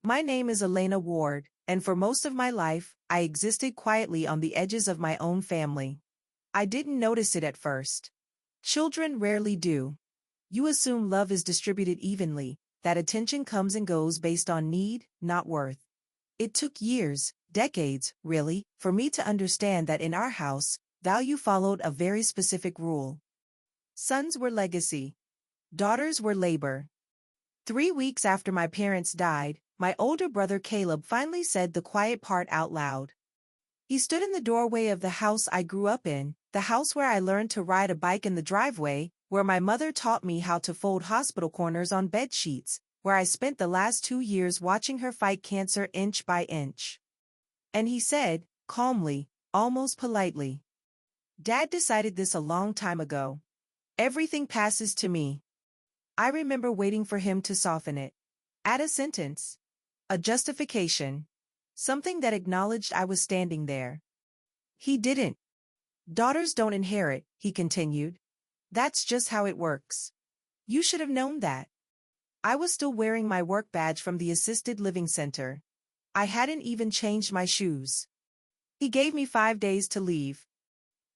My name is Elena Ward, and for most of my life, I existed quietly on the edges of my own family. I didn't notice it at first. Children rarely do. You assume love is distributed evenly, that attention comes and goes based on need, not worth. It took years, decades, really, for me to understand that in our house, value followed a very specific rule. Sons were legacy. Daughters were labor. 3 weeks after my parents died, my older brother Caleb finally said the quiet part out loud. He stood in the doorway of the house I grew up in, the house where I learned to ride a bike in the driveway, where my mother taught me how to fold hospital corners on bed sheets, where I spent the last 2 years watching her fight cancer inch by inch. And he said, calmly, almost politely, "Dad decided this a long time ago. Everything passes to me." I remember waiting for him to soften it. Add a sentence. A justification. Something that acknowledged I was standing there. He didn't. "Daughters don't inherit," he continued. "That's just how it works. You should have known that." I was still wearing my work badge from the assisted living center. I hadn't even changed my shoes. He gave me 5 days to leave.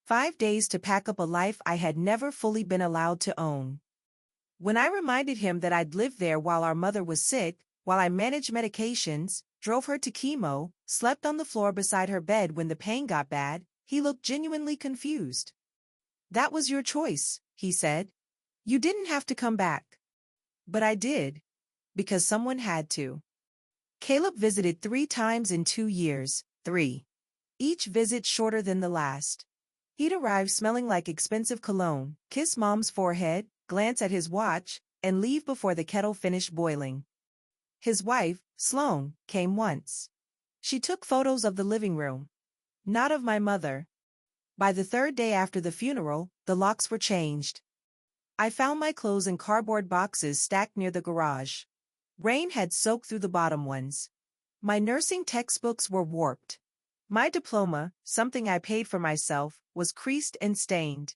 5 days to pack up a life I had never fully been allowed to own. When I reminded him that I'd lived there while our mother was sick, while I managed medications, drove her to chemo, slept on the floor beside her bed when the pain got bad, he looked genuinely confused. "That was your choice," he said. "You didn't have to come back." But I did. Because someone had to. Caleb visited 3 times in 2 years, 3. Each visit shorter than the last. He'd arrive smelling like expensive cologne, kiss Mom's forehead, glance at his watch, and leave before the kettle finished boiling. His wife, Sloane, came once. She took photos of the living room. Not of my mother. By the 3rd day after the funeral, the locks were changed. I found my clothes in cardboard boxes stacked near the garage. Rain had soaked through the bottom ones. My nursing textbooks were warped. My diploma, something I paid for myself, was creased and stained.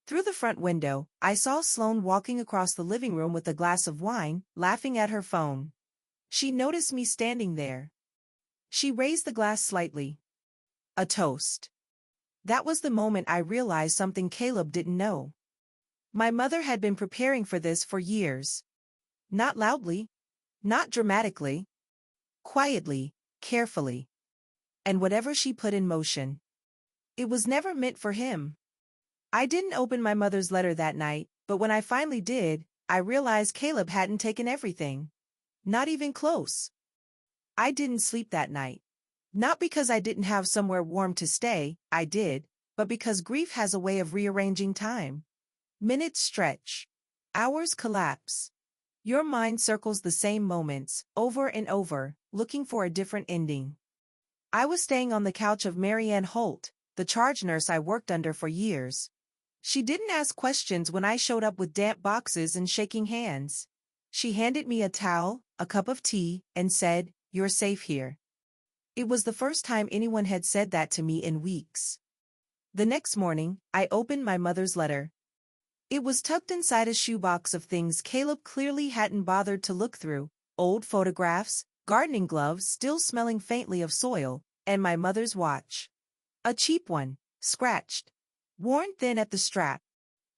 Through the front window, I saw Sloane walking across the living room with a glass of wine, laughing at her phone. She noticed me standing there. She raised the glass slightly. A toast. That was the moment I realized something Caleb didn't know. My mother had been preparing for this for years. Not loudly. Not dramatically. Quietly, carefully. And whatever she put in motion, it was never meant for him. I didn't open my mother's letter that night, but when I finally did, I realized Caleb hadn't taken everything. Not even close. I didn't sleep that night. Not because I didn't have somewhere warm to stay, I did, but because grief has a way of rearranging time. Minutes stretch. Hours collapse. Your mind circles the same moments, over and over, looking for a different ending. I was staying on the couch of Marianne Holt, the charge nurse I worked under for years. She didn't ask questions when I showed up with damp boxes and shaking hands. She handed me a towel, a cup of tea, and said, "You're safe here." It was the first time anyone had said that to me in weeks. The next morning, I opened my mother's letter. It was tucked inside a shoebox of things Caleb clearly hadn't bothered to look through: old photographs, gardening gloves still smelling faintly of soil, and my mother's watch. A cheap one, scratched. Worn thin at the strap.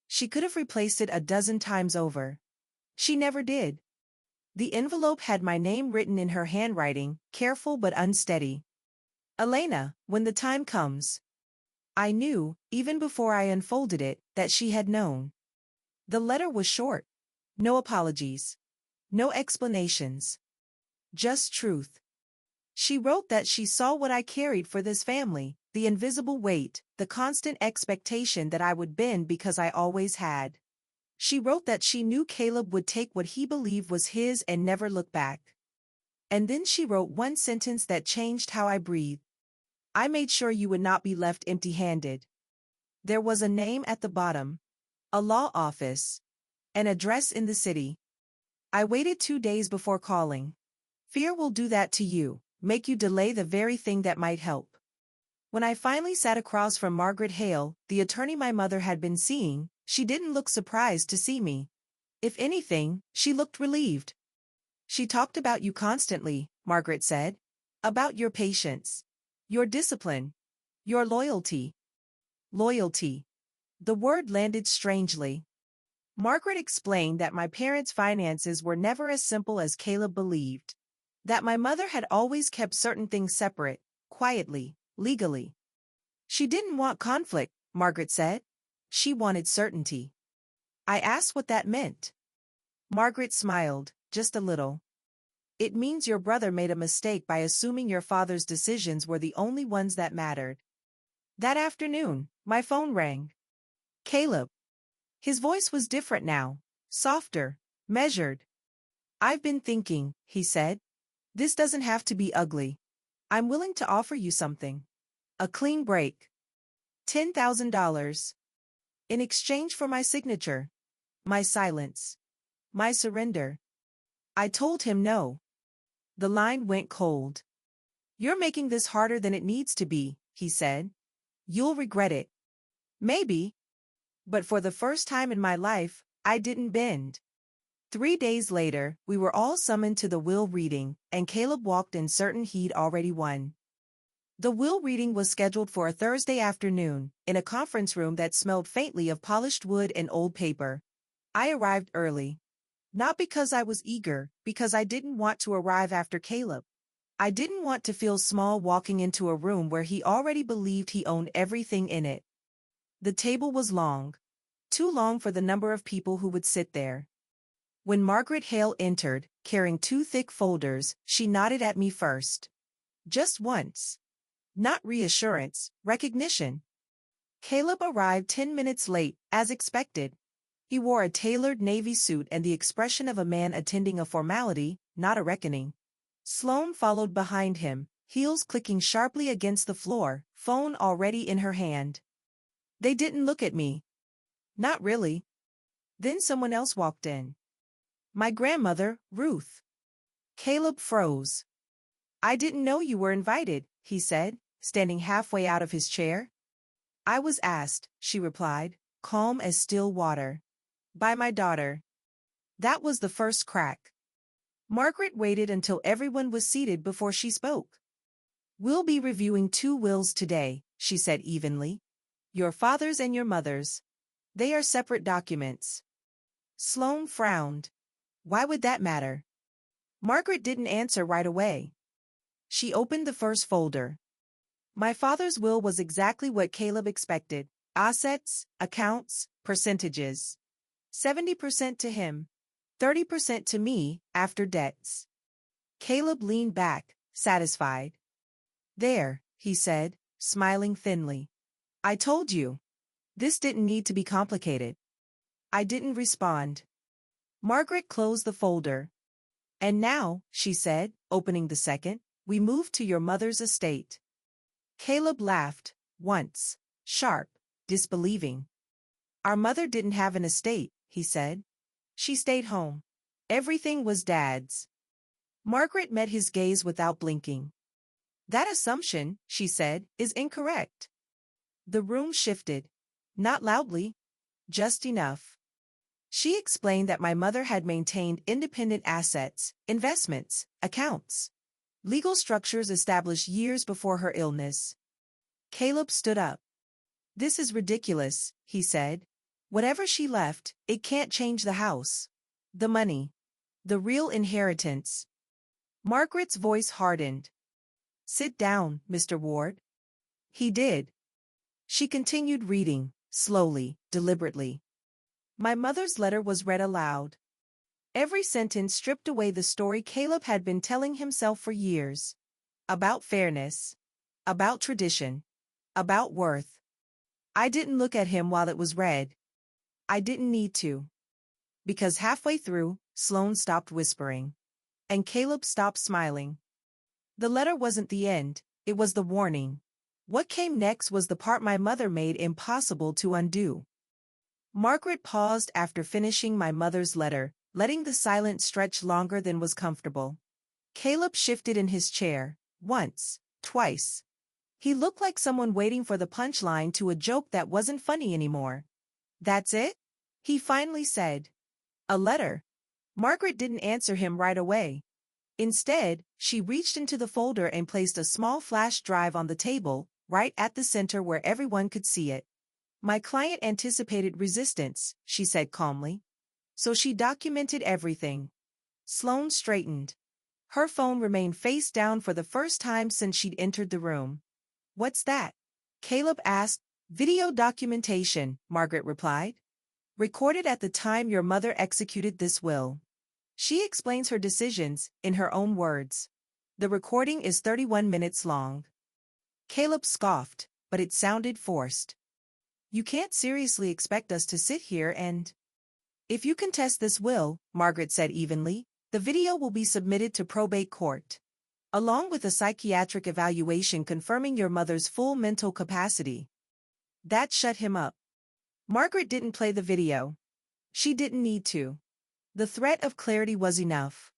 She could have replaced it a dozen times over. She never did. The envelope had my name written in her handwriting, careful but unsteady. "Elena, when the time comes." I knew, even before I unfolded it, that she had known. The letter was short. No apologies. No explanations. Just truth. She wrote that she saw what I carried for this family, the invisible weight, the constant expectation that I would bend because I always had. She wrote that she knew Caleb would take what he believed was his and never look back. And then she wrote one sentence that changed how I breathed. "I made sure you would not be left empty-handed." There was a name at the bottom. A law office. An address in the city. I waited 2 days before calling. Fear will do that to you, make you delay the very thing that might help. When I finally sat across from Margaret Hale, the attorney my mother had been seeing, she didn't look surprised to see me. If anything, she looked relieved. She talked about you constantly, Margaret said. About your patience. Your discipline. Your loyalty. Loyalty. The word landed strangely. Margaret explained that my parents' finances were never as simple as Caleb believed. That my mother had always kept certain things separate, quietly, legally. She didn't want conflict, Margaret said. She wanted certainty. I asked what that meant. Margaret smiled, just a little. It means your brother made a mistake by assuming your father's decisions were the only ones that mattered. That afternoon, my phone rang. Caleb. His voice was different now, softer, measured. I've been thinking, he said. This doesn't have to be ugly. I'm willing to offer you something. A clean break. $10,000. In exchange for my signature. My silence. My surrender. I told him no. The line went cold. You're making this harder than it needs to be, he said. You'll regret it. Maybe. But for the first time in my life, I didn't bend. 3 days later, we were all summoned to the will reading, and Caleb walked in certain he'd already won. The will reading was scheduled for a Thursday afternoon, in a conference room that smelled faintly of polished wood and old paper. I arrived early. Not because I was eager, because I didn't want to arrive after Caleb. I didn't want to feel small walking into a room where he already believed he owned everything in it. The table was long. Too long for the number of people who would sit there. When Margaret Hale entered, carrying 2 thick folders, she nodded at me first. Just once. Not reassurance, recognition. Caleb arrived 10 minutes late, as expected. He wore a tailored navy suit and the expression of a man attending a formality, not a reckoning. Sloane followed behind him, heels clicking sharply against the floor, phone already in her hand. They didn't look at me. Not really. Then someone else walked in. My grandmother, Ruth. Caleb froze. I didn't know you were invited, he said, standing halfway out of his chair. I was asked, she replied, calm as still water. By my daughter. That was the first crack. Margaret waited until everyone was seated before she spoke. We'll be reviewing 2 wills today, she said evenly. Your father's and your mother's. They are separate documents. Sloane frowned. Why would that matter? Margaret didn't answer right away. She opened the first folder. My father's will was exactly what Caleb expected. Assets, accounts, percentages. 70% to him. 30% to me, after debts. Caleb leaned back, satisfied. There, he said, smiling thinly. I told you. This didn't need to be complicated. I didn't respond. Margaret closed the folder. And now, she said, opening the second, we move to your mother's estate. Caleb laughed, once, sharp, disbelieving. Our mother didn't have an estate, he said. She stayed home. Everything was Dad's. Margaret met his gaze without blinking. That assumption, she said, is incorrect. The room shifted. Not loudly. Just enough. She explained that my mother had maintained independent assets, investments, accounts. Legal structures established years before her illness. Caleb stood up. This is ridiculous, he said. Whatever she left, it can't change the house. The money. The real inheritance. Margaret's voice hardened. Sit down, Mr. Ward. He did. She continued reading, slowly, deliberately. My mother's letter was read aloud. Every sentence stripped away the story Caleb had been telling himself for years. About fairness. About tradition. About worth. I didn't look at him while it was read. I didn't need to. Because halfway through, Sloane stopped whispering. And Caleb stopped smiling. The letter wasn't the end, it was the warning. What came next was the part my mother made impossible to undo. Margaret paused after finishing my mother's letter, letting the silence stretch longer than was comfortable. Caleb shifted in his chair, once, twice. He looked like someone waiting for the punchline to a joke that wasn't funny anymore. That's it? He finally said. A letter. Margaret didn't answer him right away. Instead, she reached into the folder and placed a small flash drive on the table, right at the center where everyone could see it. My client anticipated resistance, she said calmly. So she documented everything. Sloane straightened. Her phone remained face down for the first time since she'd entered the room. What's that? Caleb asked. Video documentation, Margaret replied. Recorded at the time your mother executed this will. She explains her decisions, in her own words. The recording is 31 minutes long. Caleb scoffed, but it sounded forced. You can't seriously expect us to sit here and... If you contest this will, Margaret said evenly, the video will be submitted to probate court, along with a psychiatric evaluation confirming your mother's full mental capacity. That shut him up. Margaret didn't play the video. She didn't need to. The threat of clarity was enough.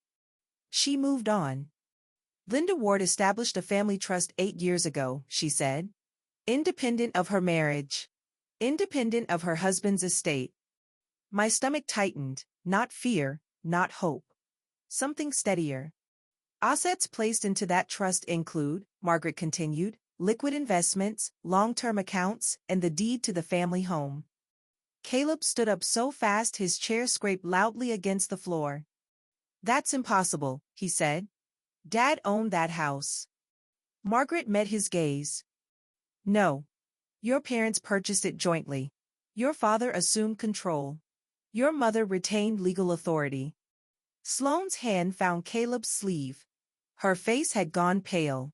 She moved on. Linda Ward established a family trust 8 years ago, she said. Independent of her marriage. Independent of her husband's estate. My stomach tightened, not fear, not hope. Something steadier. Assets placed into that trust include, Margaret continued, liquid investments, long-term accounts, and the deed to the family home. Caleb stood up so fast his chair scraped loudly against the floor. That's impossible, he said. Dad owned that house. Margaret met his gaze. No. Your parents purchased it jointly. Your father assumed control. Your mother retained legal authority. Sloane's hand found Caleb's sleeve. Her face had gone pale.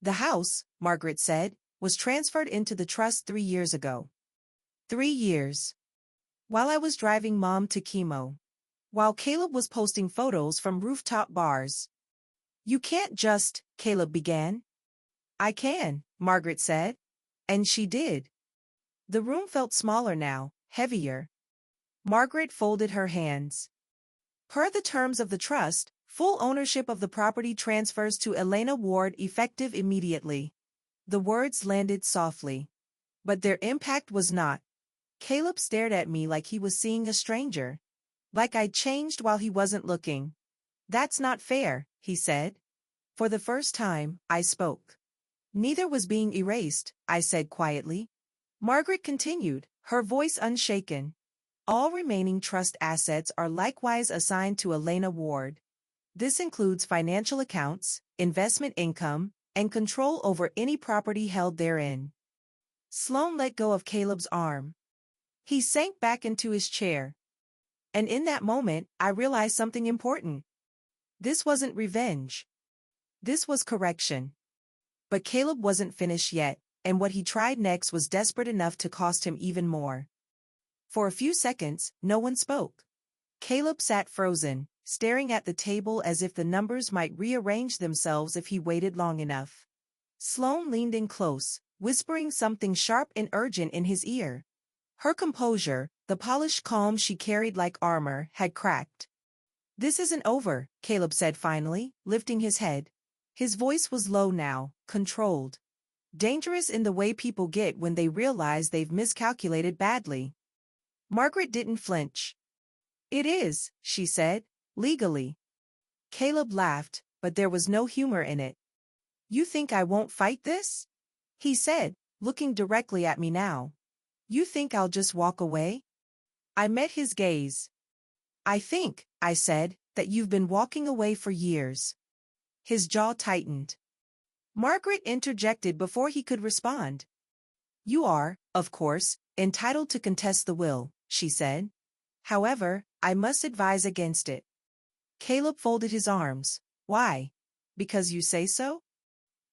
The house, Margaret said, was transferred into the trust 3 years ago. 3 years. While I was driving Mom to chemo. While Caleb was posting photos from rooftop bars. You can't just, Caleb began. I can, Margaret said. And she did. The room felt smaller now, heavier. Margaret folded her hands. Per the terms of the trust, full ownership of the property transfers to Elena Ward effective immediately. The words landed softly. But their impact was not. Caleb stared at me like he was seeing a stranger. Like I'd changed while he wasn't looking. That's not fair, he said. For the first time, I spoke. Neither was being erased, I said quietly. Margaret continued, her voice unshaken. All remaining trust assets are likewise assigned to Elena Ward. This includes financial accounts, investment income, and control over any property held therein. Sloane let go of Caleb's arm. He sank back into his chair. And in that moment, I realized something important. This wasn't revenge. This was correction. But Caleb wasn't finished yet, and what he tried next was desperate enough to cost him even more. For a few seconds, no one spoke. Caleb sat frozen, staring at the table as if the numbers might rearrange themselves if he waited long enough. Sloane leaned in close, whispering something sharp and urgent in his ear. Her composure, the polished calm she carried like armor, had cracked. This isn't over, Caleb said finally, lifting his head. His voice was low now, controlled. Dangerous in the way people get when they realize they've miscalculated badly. Margaret didn't flinch. It is, she said, legally. Caleb laughed, but there was no humor in it. You think I won't fight this? He said, looking directly at me now. You think I'll just walk away? I met his gaze. I think, I said, that you've been walking away for years. His jaw tightened. Margaret interjected before he could respond. You are, of course, entitled to contest the will, she said. However, I must advise against it. Caleb folded his arms. Why? Because you say so?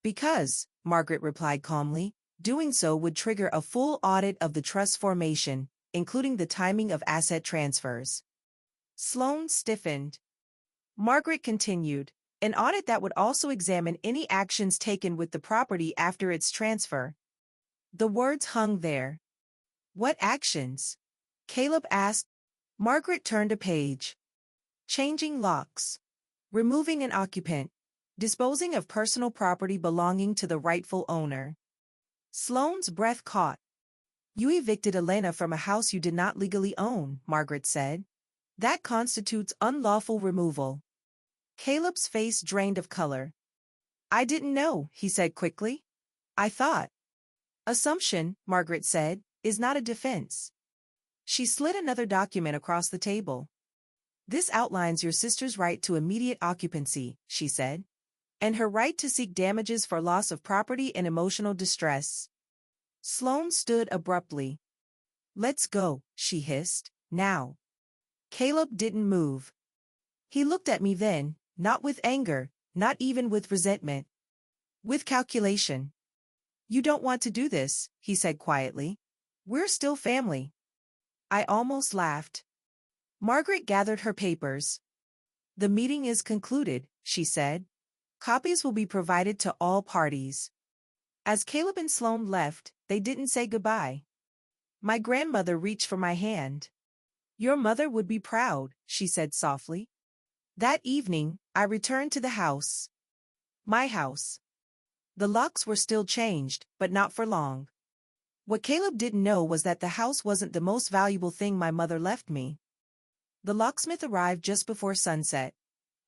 Because, Margaret replied calmly, doing so would trigger a full audit of the trust formation, including the timing of asset transfers. Sloane stiffened. Margaret continued, an audit that would also examine any actions taken with the property after its transfer. The words hung there. What actions? Caleb asked. Margaret turned a page. Changing locks. Removing an occupant. Disposing of personal property belonging to the rightful owner. Sloane's breath caught. You evicted Elena from a house you did not legally own, Margaret said. That constitutes unlawful removal. Caleb's face drained of color. I didn't know, he said quickly. I thought. Assumption, Margaret said, is not a defense. She slid another document across the table. This outlines your sister's right to immediate occupancy, she said, and her right to seek damages for loss of property and emotional distress. Sloane stood abruptly. Let's go, she hissed, now. Caleb didn't move. He looked at me then, not with anger, not even with resentment. With calculation. You don't want to do this, he said quietly. We're still family. I almost laughed. Margaret gathered her papers. The meeting is concluded, she said. Copies will be provided to all parties. As Caleb and Sloane left, they didn't say goodbye. My grandmother reached for my hand. Your mother would be proud, she said softly. That evening, I returned to the house. My house. The locks were still changed, but not for long. What Caleb didn't know was that the house wasn't the most valuable thing my mother left me. The locksmith arrived just before sunset.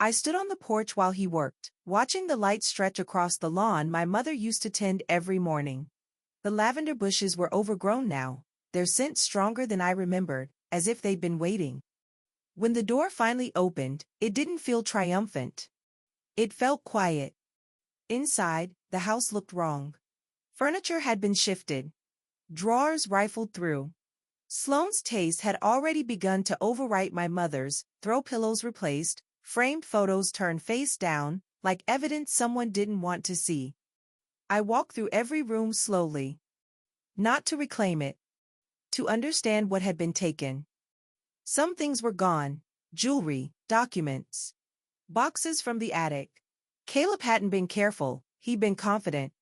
I stood on the porch while he worked, watching the light stretch across the lawn my mother used to tend every morning. The lavender bushes were overgrown now, their scent stronger than I remembered, as if they'd been waiting. When the door finally opened, it didn't feel triumphant. It felt quiet. Inside, the house looked wrong. Furniture had been shifted. Drawers rifled through. Sloane's taste had already begun to overwrite my mother's, throw pillows replaced, framed photos turned face down, like evidence someone didn't want to see. I walked through every room slowly. Not to reclaim it. To understand what had been taken. Some things were gone. Jewelry, documents. Boxes from the attic. Caleb hadn't been careful, he'd been confident.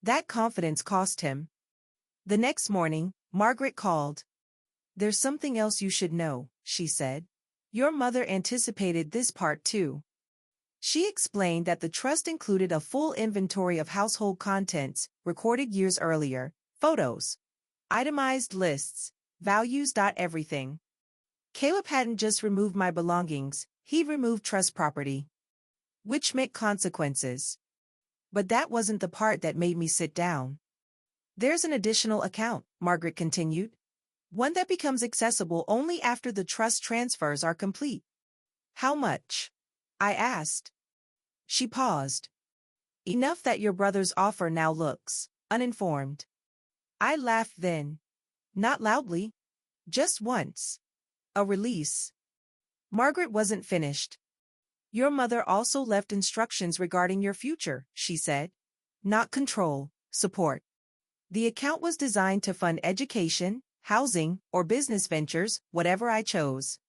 That confidence cost him. The next morning, Margaret called. There's something else you should know, she said. Your mother anticipated this part too. She explained that the trust included a full inventory of household contents, recorded years earlier, photos, itemized lists, values. Everything. Caleb hadn't just removed my belongings, he removed trust property. Which meant consequences. But that wasn't the part that made me sit down. There's an additional account, Margaret continued. One that becomes accessible only after the trust transfers are complete. How much? I asked. She paused. Enough that your brother's offer now looks uninformed. I laughed then. Not loudly. Just once. A release. Margaret wasn't finished. Your mother also left instructions regarding your future, she said. Not control, support. The account was designed to fund education, housing, or business ventures, whatever I chose.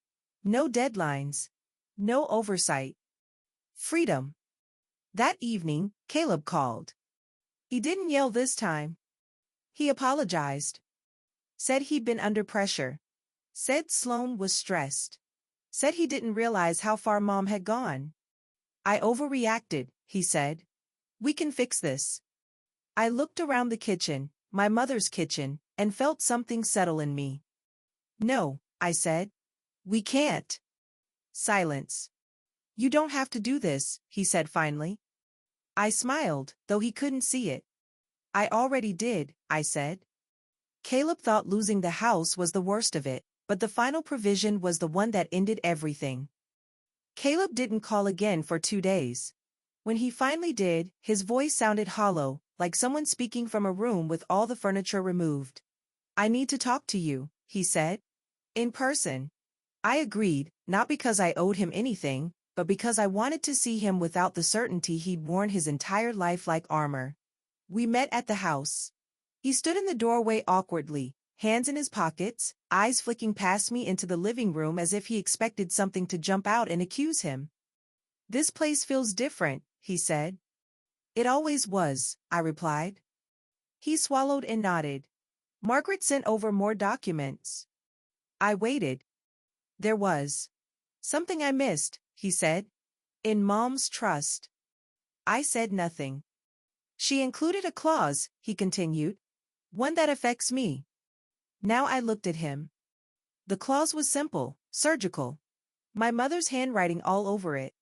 No deadlines. No oversight. Freedom. That evening, Caleb called. He didn't yell this time. He apologized. Said he'd been under pressure. Said Sloane was stressed. Said he didn't realize how far Mom had gone. I overreacted, he said. We can fix this. I looked around the kitchen, my mother's kitchen, and felt something settle in me. No, I said. We can't. Silence. You don't have to do this, he said finally. I smiled, though he couldn't see it. I already did, I said. Caleb thought losing the house was the worst of it, but the final provision was the one that ended everything. Caleb didn't call again for 2 days. When he finally did, his voice sounded hollow, like someone speaking from a room with all the furniture removed. I need to talk to you, he said. In person. I agreed, not because I owed him anything, but because I wanted to see him without the certainty he'd worn his entire life like armor. We met at the house. He stood in the doorway awkwardly, hands in his pockets, eyes flicking past me into the living room as if he expected something to jump out and accuse him. This place feels different, he said. It always was, I replied. He swallowed and nodded. Margaret sent over more documents. I waited. There was something I missed, he said. In Mom's trust. I said nothing. She included a clause, he continued. One that affects me. Now I looked at him. The clause was simple, surgical. My mother's handwriting all over it.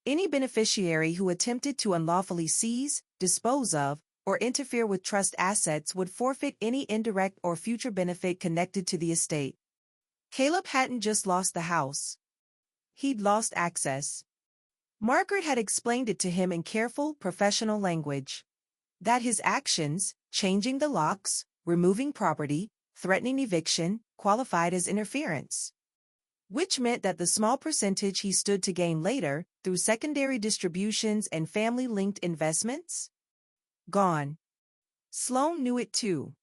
Any beneficiary who attempted to unlawfully seize, dispose of, or interfere with trust assets would forfeit any indirect or future benefit connected to the estate. Caleb hadn't just lost the house. He'd lost access. Margaret had explained it to him in careful, professional language. That his actions, changing the locks, removing property, threatening eviction, qualified as interference. Which meant that the small percentage he stood to gain later, through secondary distributions and family-linked investments? Gone. Sloane knew it too.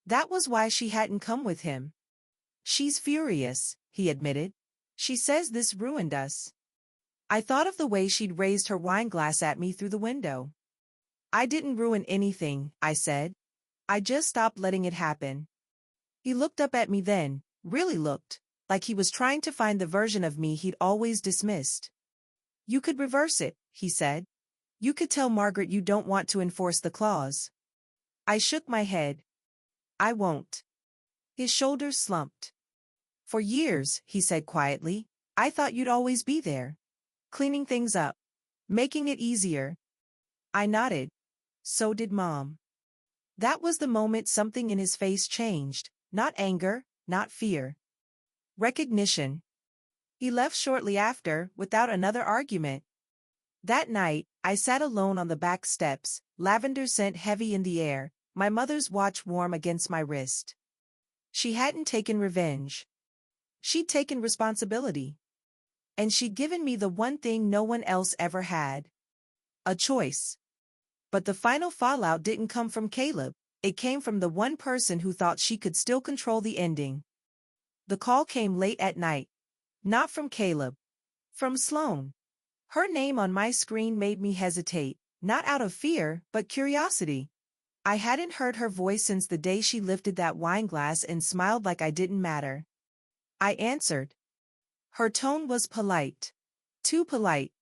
That was why she hadn't come with him. She's furious, he admitted. She says this ruined us. I thought of the way she'd raised her wine glass at me through the window. I didn't ruin anything, I said. I just stopped letting it happen. He looked up at me then, really looked, like he was trying to find the version of me he'd always dismissed. You could reverse it, he said. You could tell Margaret you don't want to enforce the clause. I shook my head. I won't. His shoulders slumped. For years, he said quietly, I thought you'd always be there. Cleaning things up. Making it easier. I nodded. So did Mom. That was the moment something in his face changed, not anger, not fear. Recognition. He left shortly after, without another argument. That night, I sat alone on the back steps, lavender scent heavy in the air, my mother's watch warm against my wrist. She hadn't taken revenge. She'd taken responsibility. And she'd given me the one thing no one else ever had. A choice. But the final fallout didn't come from Caleb, it came from the one person who thought she could still control the ending. The call came late at night. Not from Caleb. From Sloane. Her name on my screen made me hesitate, not out of fear, but curiosity. I hadn't heard her voice since the day she lifted that wine glass and smiled like I didn't matter. I answered. Her tone was polite. Too polite.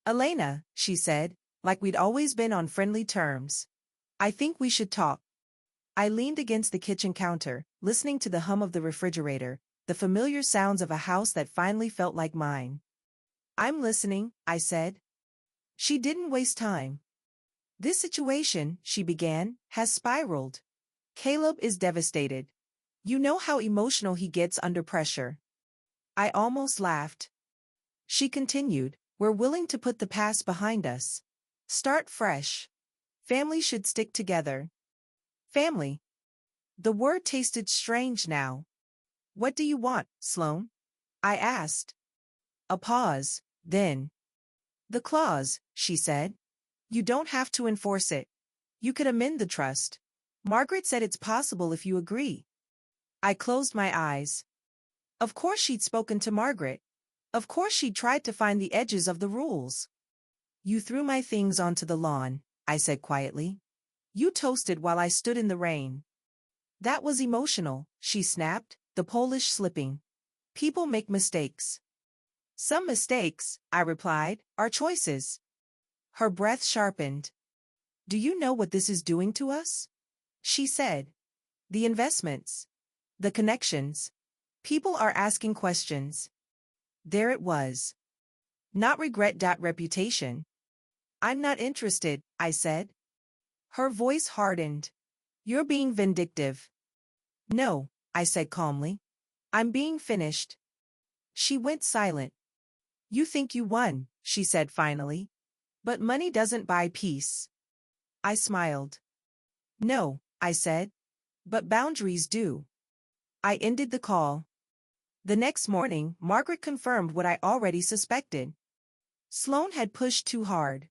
Elena, she said, like we'd always been on friendly terms. I think we should talk. I leaned against the kitchen counter, listening to the hum of the refrigerator, the familiar sounds of a house that finally felt like mine. I'm listening, I said. She didn't waste time. This situation, she began, has spiraled. Caleb is devastated. You know how emotional he gets under pressure. I almost laughed. She continued, we're willing to put the past behind us. Start fresh. Family should stick together. Family. The word tasted strange now. What do you want, Sloane? I asked. A pause, then. The clause, she said. You don't have to enforce it. You could amend the trust. Margaret said it's possible if you agree. I closed my eyes. Of course she'd spoken to Margaret. Of course she'd tried to find the edges of the rules. You threw my things onto the lawn, I said quietly. You toasted while I stood in the rain. That was emotional, she snapped, the Polish slipping. People make mistakes. Some mistakes, I replied, are choices. Her breath sharpened. Do you know what this is doing to us? She said. The investments. The connections. People are asking questions. There it was. Not regret. Reputation. I'm not interested, I said. Her voice hardened. You're being vindictive. No, I said calmly. I'm being finished. She went silent. You think you won, she said finally. But money doesn't buy peace. I smiled. No, I said. But boundaries do. I ended the call. The next morning, Margaret confirmed what I already suspected. Sloane had pushed too hard.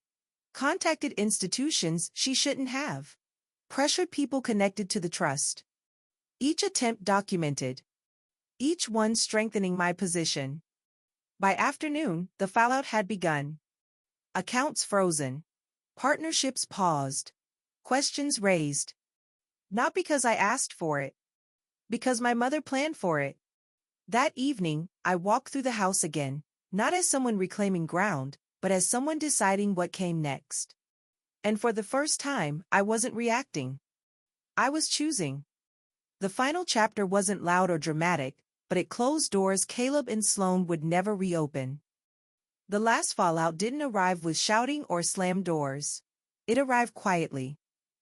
Contacted institutions she shouldn't have. Pressured people connected to the trust. Each attempt documented. Each one strengthening my position. By afternoon, the fallout had begun. Accounts frozen. Partnerships paused. Questions raised. Not because I asked for it. Because my mother planned for it. That evening, I walked through the house again, not as someone reclaiming ground, but as someone deciding what came next. And for the first time, I wasn't reacting. I was choosing. The final chapter wasn't loud or dramatic, but it closed doors Caleb and Sloane would never reopen. The last fallout didn't arrive with shouting or slammed doors. It arrived quietly.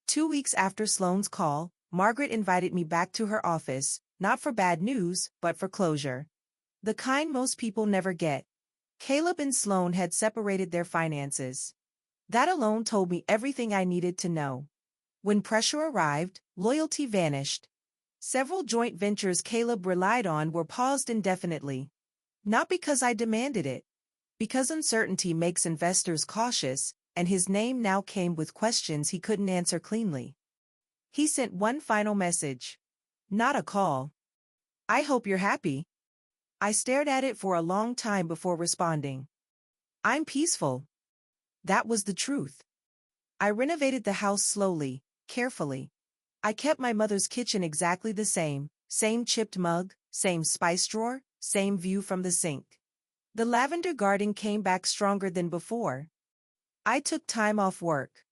2 weeks after Sloane's call, Margaret invited me back to her office, not for bad news, but for closure. The kind most people never get. Caleb and Sloane had separated their finances. That alone told me everything I needed to know. When pressure arrived, loyalty vanished. Several joint ventures Caleb relied on were paused indefinitely. Not because I demanded it. Because uncertainty makes investors cautious, and his name now came with questions he couldn't answer cleanly. He sent one final message. Not a call. I hope you're happy. I stared at it for a long time before responding. I'm peaceful. That was the truth. I renovated the house slowly, carefully. I kept my mother's kitchen exactly the same chipped mug, same spice drawer, same view from the sink. The lavender garden came back stronger than before. I took time off work.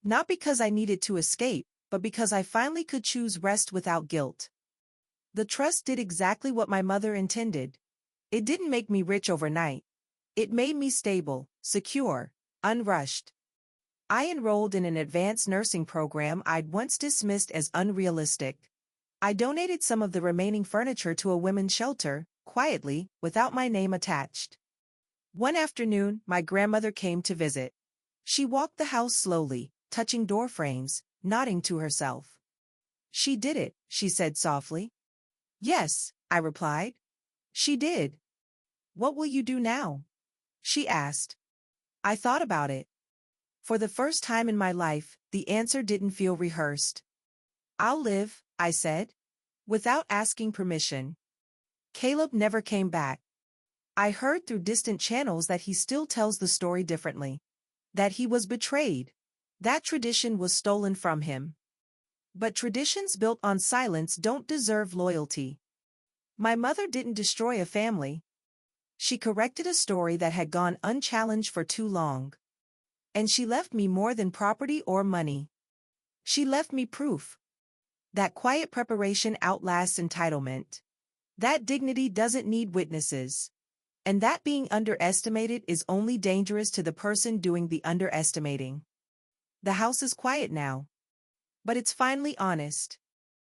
Not because I needed to escape, but because I finally could choose rest without guilt. The trust did exactly what my mother intended. It didn't make me rich overnight. It made me stable, secure, unrushed. I enrolled in an advanced nursing program I'd once dismissed as unrealistic. I donated some of the remaining furniture to a women's shelter, quietly, without my name attached. One afternoon, my grandmother came to visit. She walked the house slowly, touching door frames, nodding to herself. She did it, she said softly. Yes, I replied. She did. What will you do now? She asked. I thought about it. For the first time in my life, the answer didn't feel rehearsed. I'll live, I said. Without asking permission. Caleb never came back. I heard through distant channels that he still tells the story differently. That he was betrayed. That tradition was stolen from him. But traditions built on silence don't deserve loyalty. My mother didn't destroy a family. She corrected a story that had gone unchallenged for too long. And she left me more than property or money. She left me proof. That quiet preparation outlasts entitlement. That dignity doesn't need witnesses. And that being underestimated is only dangerous to the person doing the underestimating. The house is quiet now. But it's finally honest.